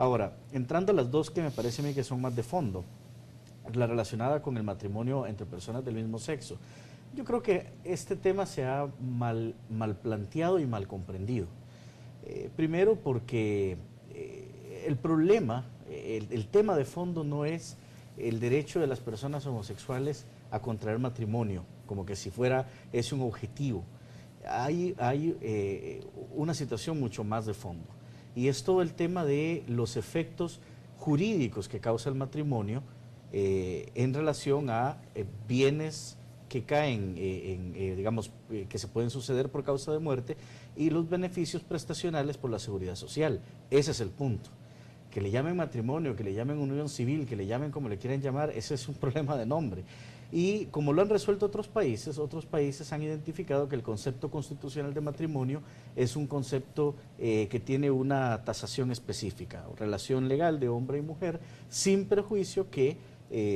Ahora, entrando a las dos que me parece a mí que son más de fondo, la relacionada con el matrimonio entre personas del mismo sexo. Yo creo que este tema se ha mal planteado y mal comprendido. Primero porque el problema, el tema de fondo no es el derecho de las personas homosexuales a contraer matrimonio, como que si fuera ese un objetivo. Hay una situación mucho más de fondo, y es todo el tema de los efectos jurídicos que causa el matrimonio en relación a bienes que caen, que se pueden suceder por causa de muerte, y los beneficios prestacionales por la seguridad social. Ese es el punto. Que le llamen matrimonio, que le llamen unión civil, que le llamen como le quieran llamar, ese es un problema de nombre. Y como lo han resuelto otros países han identificado que el concepto constitucional de matrimonio es un concepto que tiene una tasación específica, relación legal de hombre y mujer, sin perjuicio que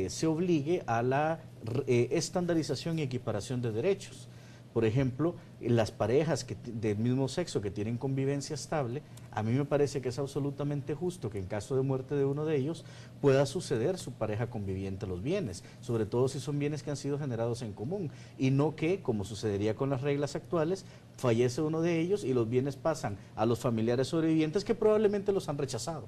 se obligue a la estandarización y equiparación de derechos. Por ejemplo, las parejas del mismo sexo que tienen convivencia estable, a mí me parece que es absolutamente justo que en caso de muerte de uno de ellos pueda suceder su pareja conviviente los bienes, sobre todo si son bienes que han sido generados en común, y no que, como sucedería con las reglas actuales, fallece uno de ellos y los bienes pasan a los familiares sobrevivientes que probablemente los han rechazado.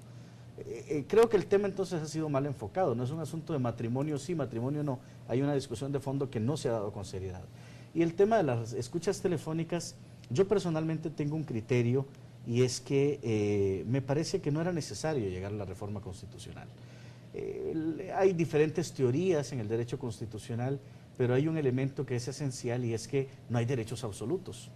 Creo que el tema entonces ha sido mal enfocado, no es un asunto de matrimonio sí, matrimonio no, hay una discusión de fondo que no se ha dado con seriedad. Y el tema de las escuchas telefónicas, yo personalmente tengo un criterio, y es que me parece que no era necesario llegar a la reforma constitucional. Hay diferentes teorías en el derecho constitucional, pero hay un elemento que es esencial, y es que no hay derechos absolutos.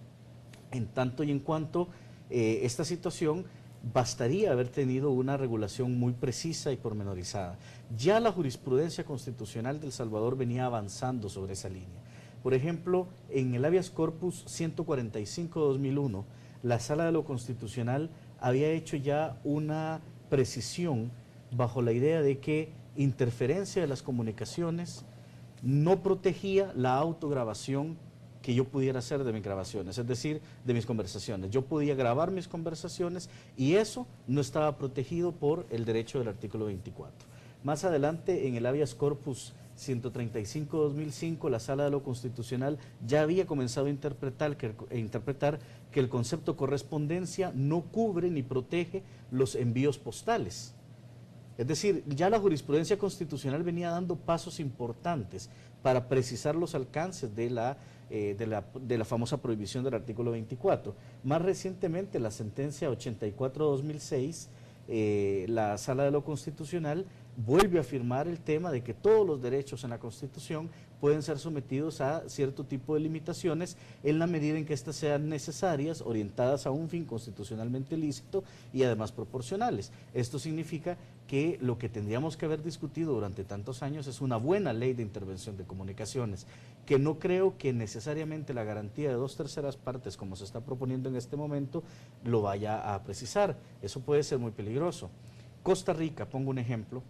En tanto y en cuanto esta situación bastaría haber tenido una regulación muy precisa y pormenorizada. Ya la jurisprudencia constitucional de El Salvador venía avanzando sobre esa línea. Por ejemplo, en el habeas corpus 145/2001, la Sala de lo Constitucional había hecho ya una precisión bajo la idea de que interferencia de las comunicaciones no protegía la autograbación que yo pudiera hacer de mis grabaciones, es decir, de mis conversaciones. Yo podía grabar mis conversaciones y eso no estaba protegido por el derecho del artículo 24. Más adelante, en el habeas corpus 135/2005, la Sala de lo Constitucional ya había comenzado a interpretar que el concepto correspondencia no cubre ni protege los envíos postales. Es decir, ya la jurisprudencia constitucional venía dando pasos importantes para precisar los alcances de la famosa prohibición del artículo 24. Más recientemente, la sentencia 84/2006, la Sala de lo Constitucional vuelve a afirmar el tema de que todos los derechos en la Constitución pueden ser sometidos a cierto tipo de limitaciones en la medida en que éstas sean necesarias, orientadas a un fin constitucionalmente lícito y además proporcionales. Esto significa que lo que tendríamos que haber discutido durante tantos años es una buena ley de intervención de comunicaciones, que no creo que necesariamente la garantía de 2/3 partes, como se está proponiendo en este momento, lo vaya a precisar. Eso puede ser muy peligroso. Costa Rica, pongo un ejemplo.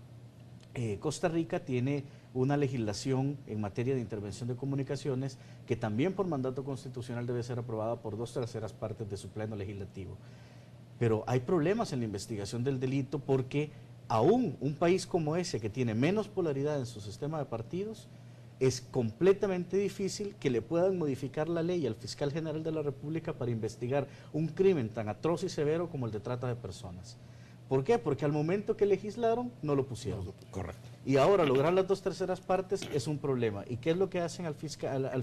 Costa Rica tiene una legislación en materia de intervención de comunicaciones que también por mandato constitucional debe ser aprobada por 2/3 partes de su pleno legislativo. Pero hay problemas en la investigación del delito porque aún un país como ese, que tiene menos polaridad en su sistema de partidos, es completamente difícil que le puedan modificar la ley al fiscal general de la República para investigar un crimen tan atroz y severo como el de trata de personas. ¿Por qué? Porque al momento que legislaron no lo pusieron. Correcto. Y ahora lograr las 2/3 partes es un problema. ¿Y qué es lo que hacen al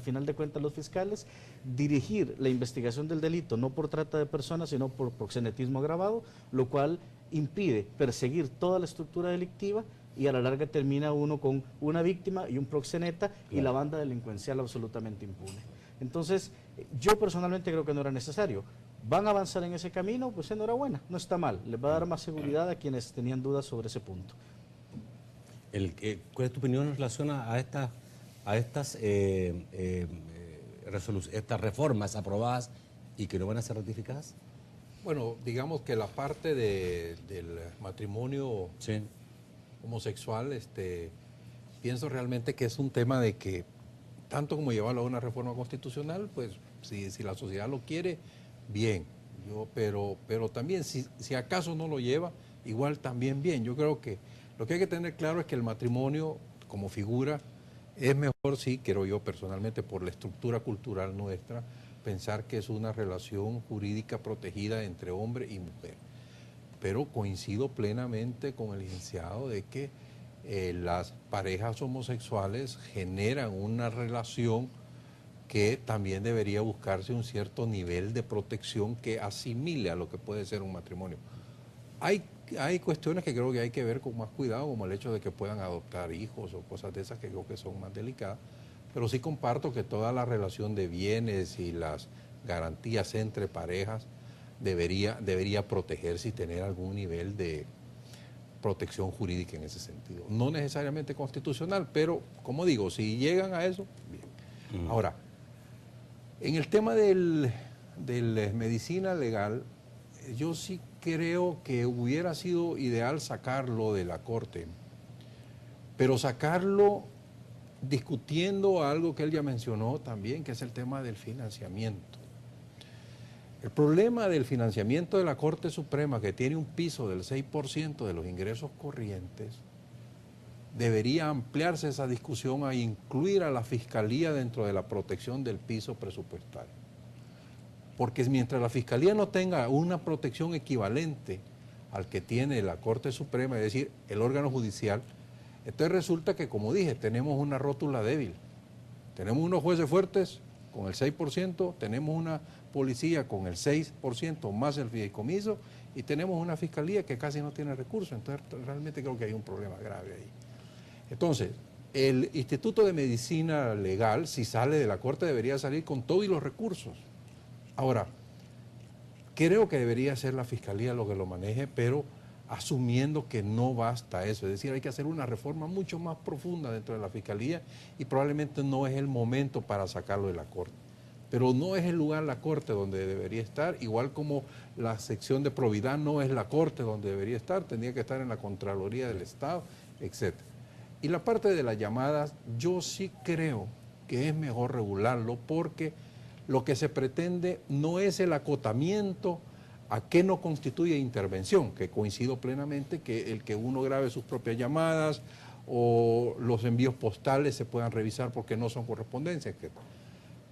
final de cuentas los fiscales? Dirigir la investigación del delito no por trata de personas, sino por proxenetismo agravado, lo cual impide perseguir toda la estructura delictiva, y a la larga termina uno con una víctima y un proxeneta, claro, y la banda delincuencial absolutamente impune. Entonces, yo personalmente creo que no era necesario. ¿Van a avanzar en ese camino? Pues enhorabuena, no está mal. Les va a dar más seguridad a quienes tenían dudas sobre ese punto. ¿Cuál es tu opinión en relación a estas estas reformas aprobadas y que no van a ser ratificadas? Bueno, digamos que la parte del matrimonio sí. homosexual, pienso realmente que es un tema de que, tanto como llevarlo a una reforma constitucional, pues si la sociedad lo quiere, bien. Pero también si acaso no lo lleva igual también bien. Yo creo que lo que hay que tener claro es que el matrimonio como figura es mejor, sí, creo yo personalmente, por la estructura cultural nuestra, pensar que es una relación jurídica protegida entre hombre y mujer. Pero coincido plenamente con el licenciado de que las parejas homosexuales generan una relación que también debería buscarse un cierto nivel de protección que asimile a lo que puede ser un matrimonio. Hay cuestiones que creo que hay que ver con más cuidado, como el hecho de que puedan adoptar hijos o cosas de esas que creo que son más delicadas, pero sí comparto que toda la relación de bienes y las garantías entre parejas debería protegerse y tener algún nivel de protección jurídica en ese sentido. No necesariamente constitucional, pero como digo, si llegan a eso, bien. Ahora, en el tema del medicina legal, yo sí creo que hubiera sido ideal sacarlo de la Corte, pero sacarlo discutiendo algo que él ya mencionó también, que es el tema del financiamiento. El problema del financiamiento de la Corte Suprema, que tiene un piso del 6% de los ingresos corrientes, debería ampliarse esa discusión a incluir a la Fiscalía dentro de la protección del piso presupuestario. Porque mientras la Fiscalía no tenga una protección equivalente al que tiene la Corte Suprema, es decir, el órgano judicial, entonces resulta que, como dije, tenemos una rótula débil. Tenemos unos jueces fuertes con el 6%, tenemos una policía con el 6% más el fideicomiso y tenemos una fiscalía que casi no tiene recursos. Entonces realmente creo que hay un problema grave ahí. Entonces, el Instituto de Medicina Legal, si sale de la Corte, debería salir con todos los recursos. Ahora, creo que debería ser la Fiscalía lo que lo maneje, pero asumiendo que no basta eso. Es decir, hay que hacer una reforma mucho más profunda dentro de la Fiscalía y probablemente no es el momento para sacarlo de la Corte. Pero no es el lugar, la Corte, donde debería estar, igual como la sección de probidad no es la Corte donde debería estar, tendría que estar en la Contraloría del Estado, etc. Y la parte de las llamadas, yo sí creo que es mejor regularlo porque lo que se pretende no es el acotamiento a qué no constituye intervención, que coincido plenamente que el que uno grabe sus propias llamadas o los envíos postales se puedan revisar porque no son correspondencias.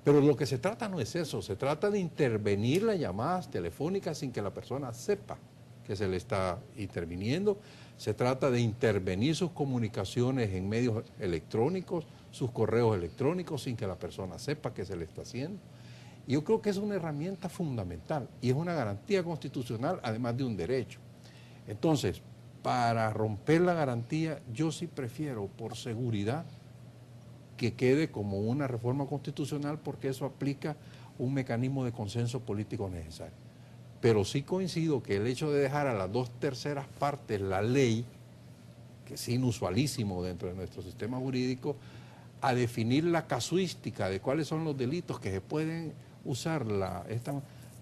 Pero lo que se trata no es eso, se trata de intervenir las llamadas telefónicas sin que la persona sepa que se le está interviniendo, se trata de intervenir sus comunicaciones en medios electrónicos, sus correos electrónicos sin que la persona sepa que se le está haciendo. Y yo creo que es una herramienta fundamental y es una garantía constitucional además de un derecho. Entonces, para romper la garantía, yo sí prefiero por seguridad que quede como una reforma constitucional porque eso aplica un mecanismo de consenso político necesario. Pero sí coincido que el hecho de dejar a las 2/3 partes la ley, que es inusualísimo dentro de nuestro sistema jurídico, a definir la casuística de cuáles son los delitos que se pueden usar,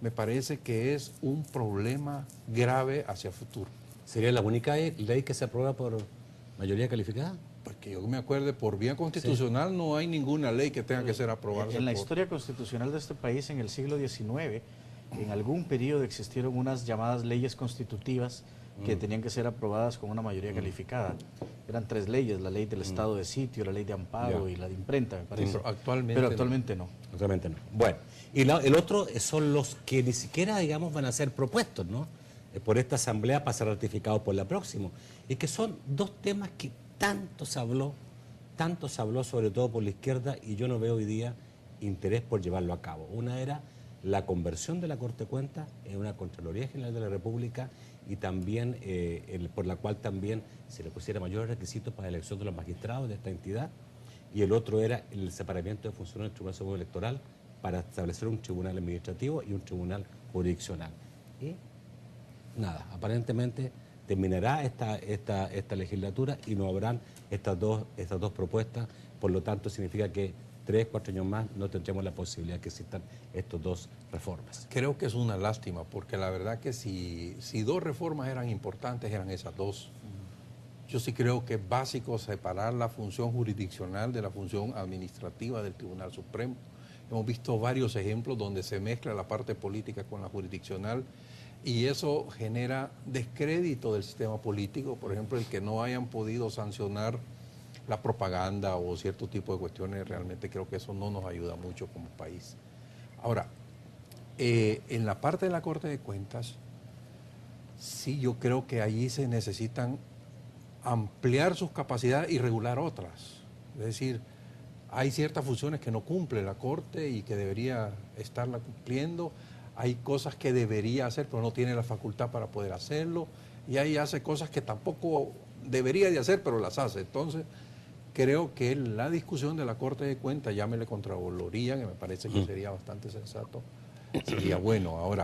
me parece que es un problema grave hacia el futuro. ¿Sería la única ley que se aprueba por mayoría calificada? Porque yo me acuerde, por vía constitucional sí. No hay ninguna ley que tenga que ser aprobada. En la historia constitucional de este país, en el siglo XIX, en algún periodo existieron unas llamadas leyes constitutivas que tenían que ser aprobadas con una mayoría calificada. Eran 3 leyes, la ley del estado de sitio, la ley de amparo y la de imprenta, me parece. Pero actualmente no. Actualmente no. Bueno, y el otro son los que ni siquiera, digamos, van a ser propuestos, ¿no? Por esta asamblea para ser ratificados por la próxima. Y que son 2 temas que tanto se habló sobre todo por la izquierda y yo no veo hoy día interés por llevarlo a cabo. Una era la conversión de la Corte de Cuentas en una Contraloría General de la República y también por la cual también se le pusiera mayores requisitos para la elección de los magistrados de esta entidad. Y el otro era el separamiento de funciones del Tribunal Supremo Electoral para establecer un tribunal administrativo y un tribunal jurisdiccional. Y nada, aparentemente terminará esta legislatura y no habrán estas dos propuestas, por lo tanto significa que 3, 4 años más no tendremos la posibilidad de que existan estas 2 reformas. Creo que es una lástima, porque la verdad que si 2 reformas eran importantes, eran esas 2. Yo sí creo que es básico separar la función jurisdiccional de la función administrativa del Tribunal Supremo. Hemos visto varios ejemplos donde se mezcla la parte política con la jurisdiccional Y eso genera descrédito del sistema político, por ejemplo, el que no hayan podido sancionar la propaganda o cierto tipo de cuestiones, realmente creo que eso no nos ayuda mucho como país. Ahora, en la parte de la Corte de Cuentas, sí, yo creo que allí se necesitan ampliar sus capacidades y regular otras. Es decir, hay ciertas funciones que no cumple la Corte y que debería estarla cumpliendo. Hay cosas que debería hacer, pero no tiene la facultad para poder hacerlo. Y ahí hace cosas que tampoco debería de hacer, pero las hace. Entonces, creo que la discusión de la Corte de Cuentas, llámele Contraloría, que me parece que sería bastante sensato, sería bueno. Ahora,